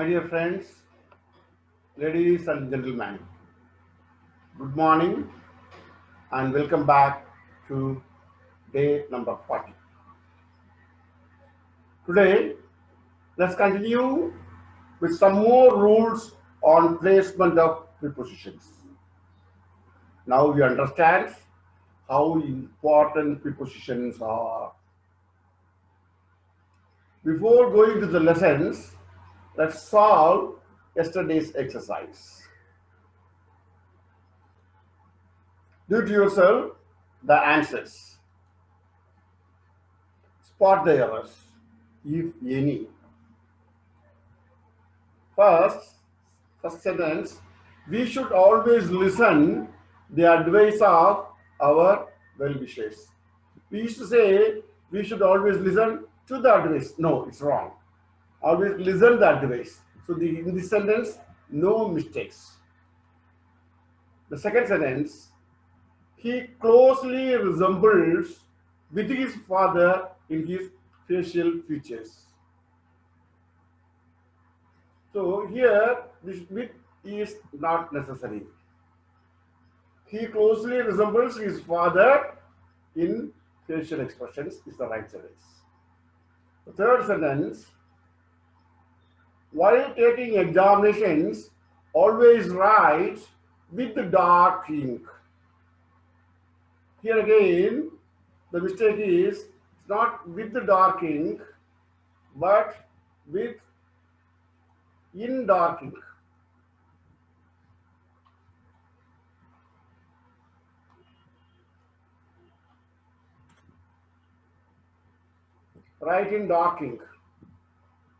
My dear friends, ladies and gentlemen, good morning and welcome back to day number 40. Today, let's continue with some more rules on placement of prepositions. Now we understand how important prepositions are. Before going to the lessons, let's solve yesterday's exercise. Do to yourself the answers. Spot the errors, if any. First, first sentence, we should always listen the advice of our well-wishers. We used to say we should always listen to the advice. No, it's wrong. Always listen the advice. So in this sentence, no mistakes. The second sentence, he closely resembles with his father in his facial features. So here this with is not necessary. He closely resembles his father in facial expressions is the right sentence. The third sentence, while taking examinations, always write with the dark ink. Here again, the mistake is it's not with the dark ink, but with in dark ink. Write in dark ink.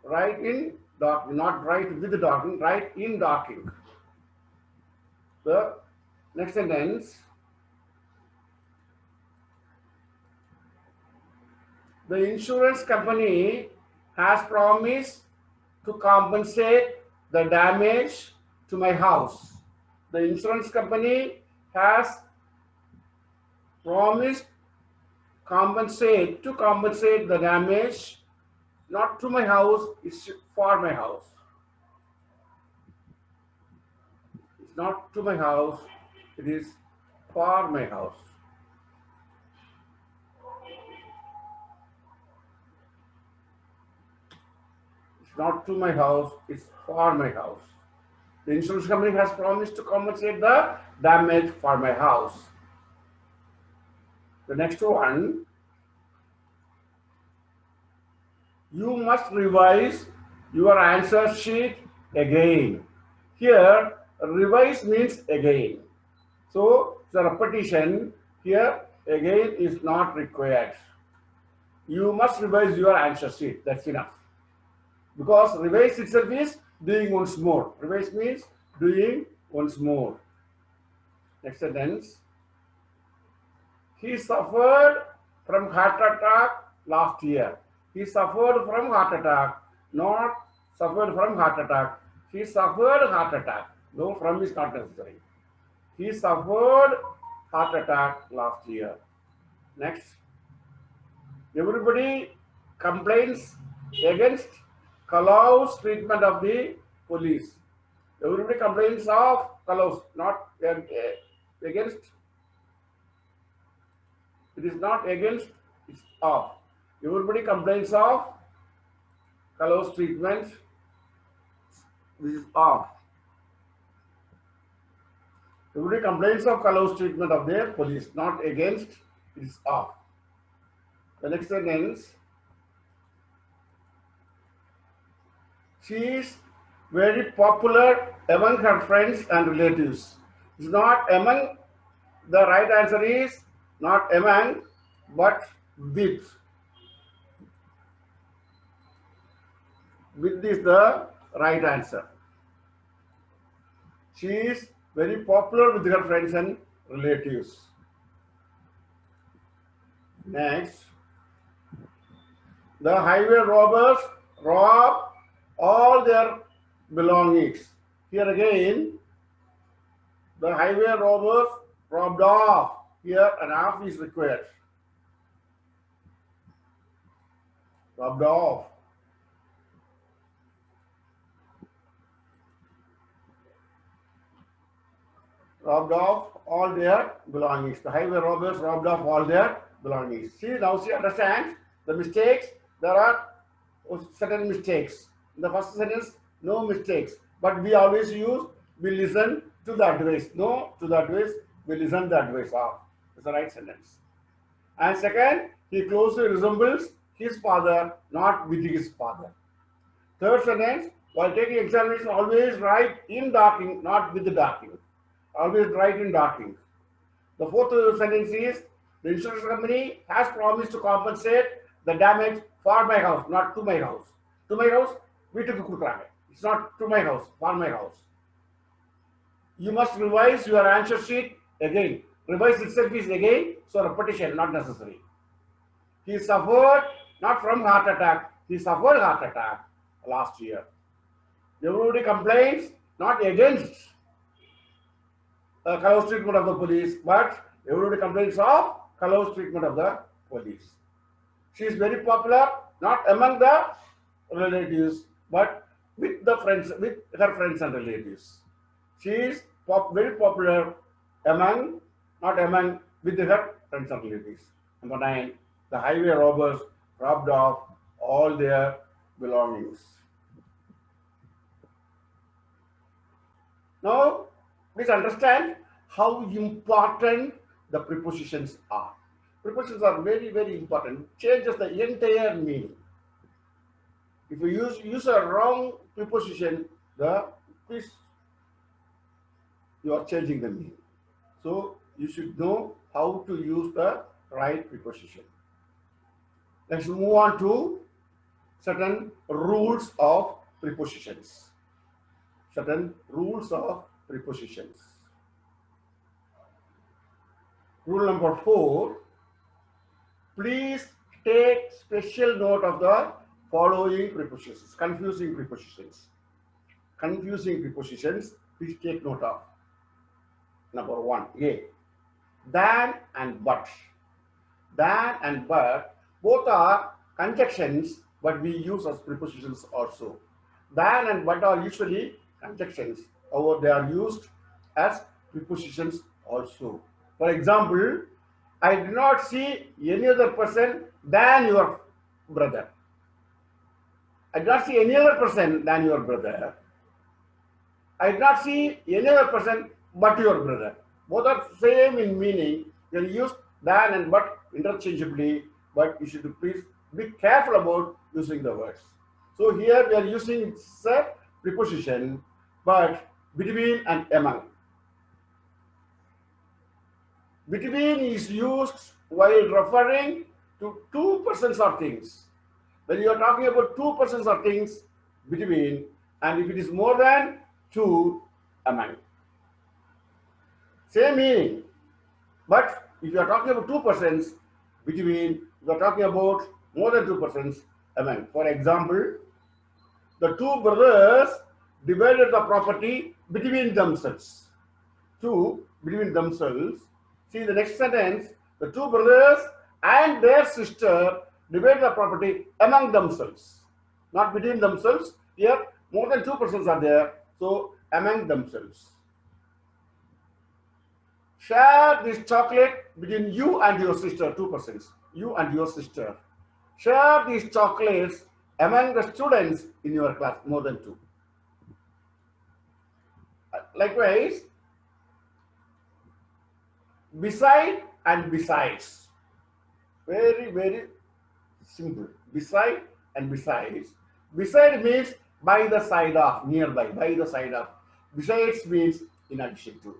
Write in dark, not write with the dark ink, write in dark ink. The next sentence, the insurance company has promised to compensate the damage to my house. The insurance company has promised compensate the damage, not to my house, it's for my house. It's not to my house, it is for my house. It's not to my house, it's for my house. The insurance company has promised to compensate the damage for my house. The next one, you must revise your answer sheet again. Here, revise means again. So, the repetition here again is not required. You must revise your answer sheet. That's enough. Because revise itself is doing once more. Revise means doing once more. Next sentence. He suffered from heart attack last year. He suffered from heart attack, not suffered from heart attack. He suffered heart attack. No, from is not necessary. He suffered heart attack last year. Next. Everybody complains against Kalau's treatment of the police. Everybody complains of Kalau's, not against. It is not against, it's of. Everybody complains of Kalau's treatment. This is of. Everybody complains of Kalau's treatment of their police, not against, it is of. The next sentence. She is very popular among her friends and relatives. It's not among, the right answer is not among, but with. With is the right answer. She is very popular with her friends and relatives. Next, the highway robbers rob all their belongings. Here again, the highway robbers robbed off. Here an off is required. Robbed off. robbed of all their belongings. The highway robbers robbed of all their belongings. See, now she understands the mistakes. There are certain mistakes. In the first sentence, no mistakes. But we always use, we listen to the advice. No to the advice, we listen the advice of. It's the right sentence. And second, he closely resembles his father, not with his father. Third sentence, while taking examination, always write in dark ink, not with the dark ink. Always write in dark ink. The fourth sentence is, the insurance company has promised to compensate the damage for my house, not to my house. To my house, வீட்டுக்கு கொடுக்குறாங்க. It's not to my house, for my house. You must revise your answer sheet again. Revise itself is again, so repetition, not necessary. He suffered not from heart attack, he suffered heart attack last year. Everybody complains not against close treatment of the police, but everybody complains of close treatment of the police. She is very popular, not among the relatives, but with the friends, with her friends and relatives. She is very popular among, not among, with her friends and relatives. Number 9, the highway robbers robbed off all their belongings. Now, please understand how important the prepositions are. Prepositions are very, very important. Changes the entire meaning. If you use a wrong preposition, you are changing the meaning. So you should know how to use the right preposition. Let's move on to certain rules of prepositions. Certain rules of prepositions. Rule number 4. Please take special note of the following prepositions. Confusing prepositions. Confusing prepositions, please take note of. Number 1, A. Than and but. Than and but, both are conjunctions, but we use as prepositions also. Than and but are usually conjunctions, however, they are used as prepositions also. For example, I do not see any other person than your brother. I do not see any other person than your brother. I do not see any other person but your brother. Both are same in meaning. You can use than and but interchangeably, but you should please be careful about using the words. So here we are using a preposition, but between and among. Between is used while referring to two persons or things. When you are talking about two persons or things, between, and if it is more than two, among. Same meaning, but if you are talking about two persons, between, you are talking about more than two persons, among. For example, the two brothers divided the property between themselves. Two, between themselves. See the next sentence, the two brothers and their sister divide the property among themselves. Not between themselves. Here, more than two persons are there, so among themselves. Share this chocolate between you and your sister, two persons. You and your sister. Share these chocolates among the students in your class, more than two. Likewise, beside and besides. Very, very simple. Beside and besides. Beside means by the side of, nearby, by the side of. Besides means in addition to.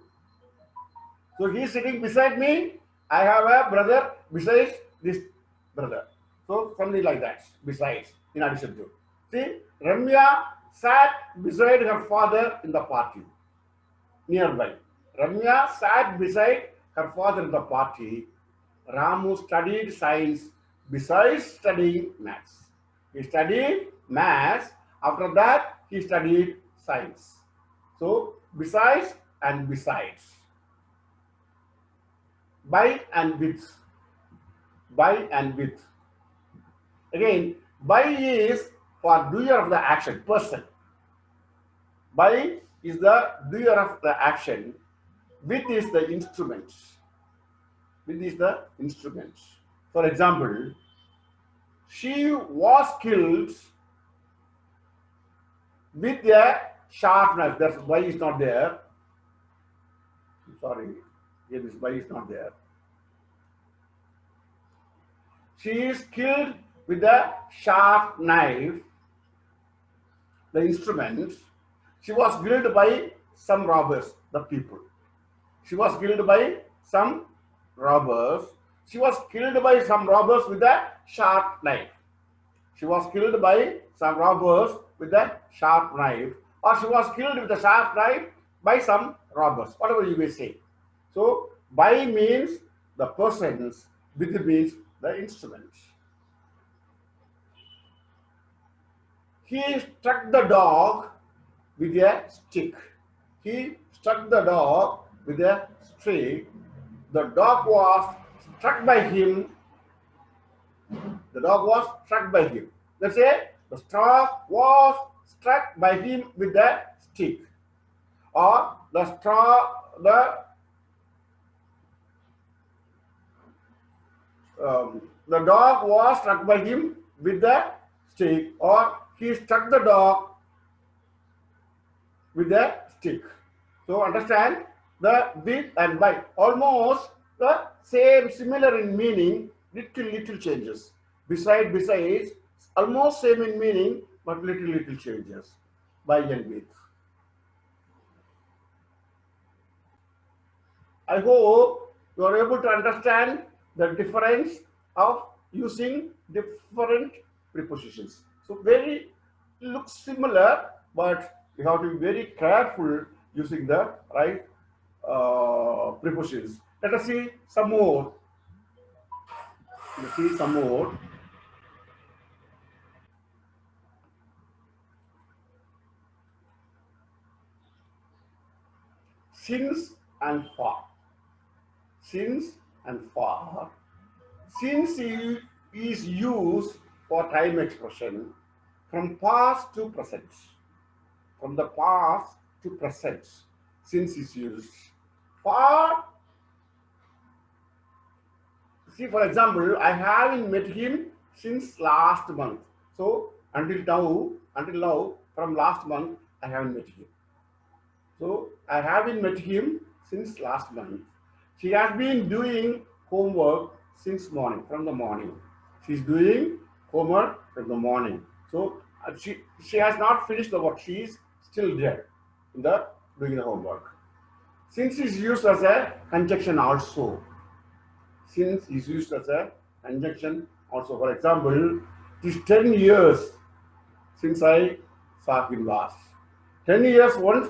So he is sitting beside me. I have a brother besides this brother. So something like that. Besides, in addition to. See, Ramya sat beside her father in the party. Nearby. Ramya sat beside her father in the party. Ramu studied science besides studying maths. He studied maths. After that, he studied science. So, besides and besides. By and with. By and with. Again, by is for doer of the action, person. By is the doer of the action. With is the instruments. With is the instruments. For example, she was killed with a sharp knife. That's why is not there. Sorry, here this why is not there. She is killed with a sharp knife, the instrument. She was killed by some robbers, the people. She was killed by some robbers. She was killed by some robbers with a sharp knife. She was killed by some robbers with a sharp knife, or she was killed with a sharp knife by some robbers, whatever you may say. So, by means the persons, with means the instruments. He struck the dog with a stick. He struck the dog with a stick. The dog was struck by him. The dog was struck by him. Let's say the dog was struck by him with a stick, or the dog was struck by him with the stick, or he struck the dog with a stick. So understand the with and by almost the same, similar in meaning, little changes. Besides, almost same in meaning, but little changes. By and with. I hope you are able to understand the difference of using different prepositions. So very looks similar, but you have to be very careful using the right prepositions. Let us see some more. Let's see some more. Since and far. Since and far. Since is used for time expression from past to present. From the past to present, since is used. Far, see, for example, I haven't met him since last month. So until now, from last month, I haven't met him. So I haven't met him since last month. She has been doing homework since morning, from the morning. She's doing homework from the morning. So she has not finished the work. She is still there in the doing the homework. Since is used as a conjunction also. Since is used as a conjunction also. For example, it is 10 years since I saw him last. 10 years once,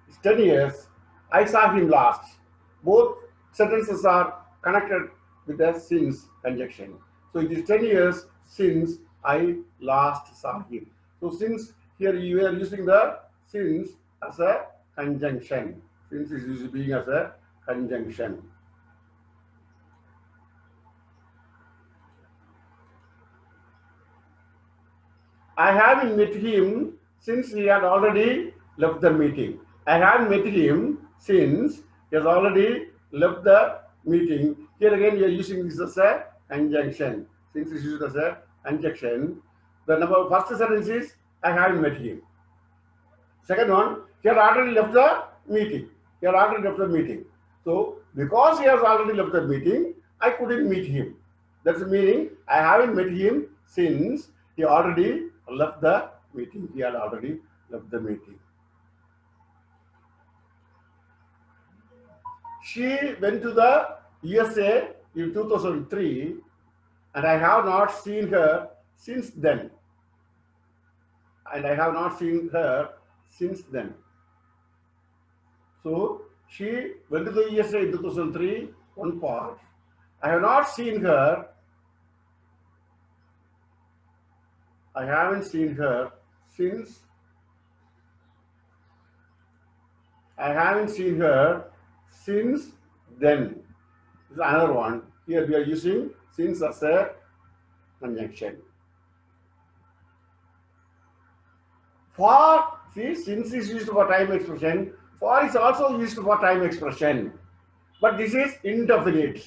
it's 10 years. I saw him last. Both sentences are connected with a since conjunction. So it is 10 years since I last saw him. So since here you are using the since as a conjunction. Since is used being as a conjunction. I haven't met him since he had already left the meeting. I haven't met him since he has already left the meeting. Here again we are using this as a conjunction. Since is used as a conjunction. The first sentence is I haven't met him. Second one, he had already left the meeting. He had already left the meeting. So because he has already left the meeting, I couldn't meet him. That's the meaning. I haven't met him since he already left the meeting. He had already left the meeting. She went to the USA in 2003 and I have not seen her since then. And I have not seen her since then. So she went to the USA in 2003, one part. I have not seen her. I haven't seen her since. I haven't seen her since then. This is another one. Here we are using since as a conjunction. For, see, since is used for time expression For is also used for time expression, but this is indefinite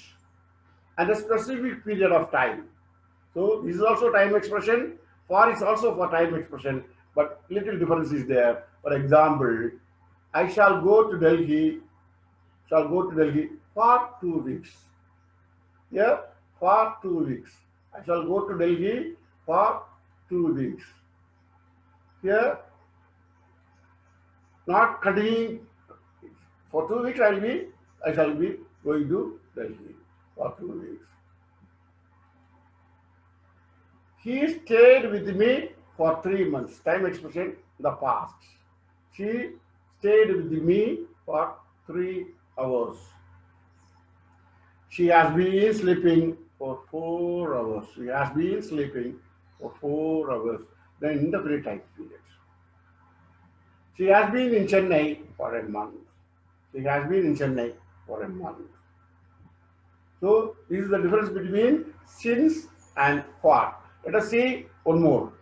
and a specific period of time. So this is also time expression. For is also for time expression, but little difference is there. For example, I shall go to Delhi, shall go to Delhi for 2 weeks. Yeah, for 2 weeks. I shall go to Delhi for 2 weeks. Here, not continuing for 2 weeks. I shall be going to Delhi for 2 weeks. He stayed with me for 3 months. Time expression, the past. She stayed with me for 3 hours. She has been sleeping for 4 hours. She has been sleeping for 4 hours. Then indefinite time period. She has been in Chennai for a month. She has been in Chennai for a month. So this is the difference between since and for. Let us see one more.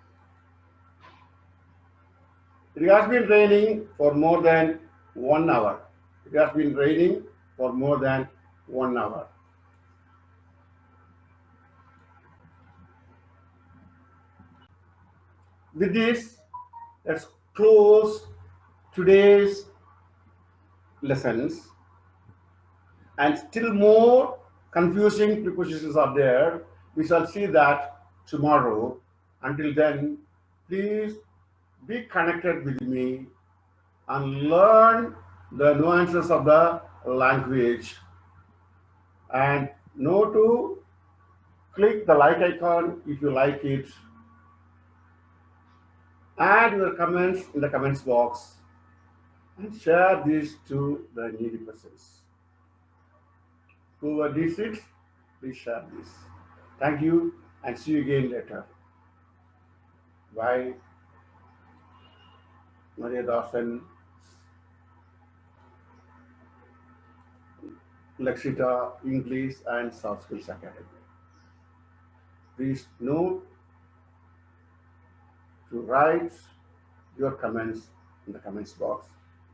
It has been raining for more than 1 hour. It has been raining for more than 1 hour. With this, let's close today's lessons. And still more confusing prepositions are there. We shall see that tomorrow. Until then, please be connected with me and learn the nuances of the language. And know to click the like icon if you like it. Add your comments in the comments box and share this to the needy persons. Whoever needs it, please share this. Thank you and see you again later. Bye. Mariadasan English and Soft Skills Academy. Please note to write your comments in the comments box.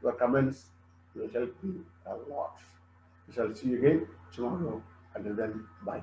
Your comments will help me a lot. We shall see you again tomorrow. Until then, bye.